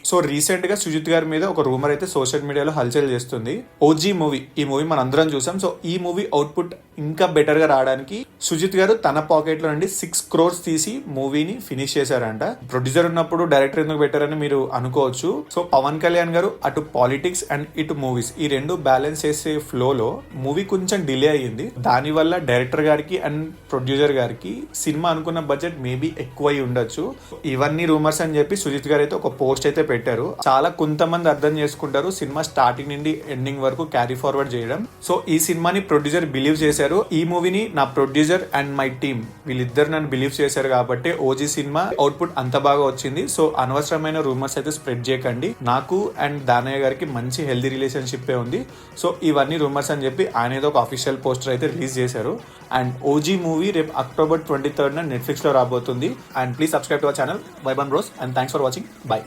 So recent గా సుజిత్ గారి మీద ఒక రూమర్ అయితే సోషల్ మీడియాలో హల్చల్ చేస్తుంది. ఓజీ మూవీ, ఈ మూవీ మనం అందరం చూసాం. సో ఈ మూవీ అవుట్పుట్ ఇంకా బెటర్ గా రావడానికి సుజిత్ గారు తన పాకెట్ లో నుండి 6 crores తీసి మూవీని ఫినిష్ చేశారంట. ప్రొడ్యూసర్ ఉన్నప్పుడు డైరెక్టర్ ఎందుకు పెట్టారని మీరు అనుకోవచ్చు. సో పవన్ కళ్యాణ్ గారు అటు పాలిటిక్స్ అండ్ ఇటు మూవీస్ ఈ రెండు బ్యాలెన్స్ చేసే ఫ్లో లో మూవీ కొంచెం డిలే అయ్యింది. దాని వల్ల డైరెక్టర్ గారికి అండ్ ప్రొడ్యూసర్ గారికి సినిమా అనుకున్న బడ్జెట్ మేబీ ఎక్కువ అయి ఉండొచ్చు. ఇవన్నీ రూమర్స్ అని చెప్పి సుజిత్ గారు అయితే ఒక పోస్ట్ అయితే పెట్టారు. చాలా కొంతమంది అర్థం చేసుకుంటారు సినిమా స్టార్టింగ్ నుండి ఎండింగ్ వరకు క్యారీ ఫార్వర్డ్ చేయడం. సో ఈ సినిమాని ప్రొడ్యూసర్ బిలీవ్ చేశారు. ఈ మూవీని నా ప్రొడ్యూసర్ అండ్ మై టీమ్ వీళ్ళిద్దరు నన్ను బిలీవ్ చేశారు కాబట్టి ఓజీ సినిమా అవుట్పుట్ అంత బాగా వచ్చింది. సో అనవసరమైన రూమర్స్ అయితే స్ప్రెడ్ చేయకండి. నాకు అండ్ దానయ్య గారికి మంచి హెల్దీ రిలేషన్షిప్ ఉంది. సో ఇవన్నీ రూమర్స్ అని చెప్పి ఆయన ఏదో ఒక అఫీషియల్ పోస్టర్ అయితే రిలీజ్ చేశారు. అండ్ ఓజీ మూవీ రేపు October 23rd నెట్ఫ్లిక్స్ లో రాబోతుంది. And please subscribe to our channel వైబన్ bros and thanks for watching. By.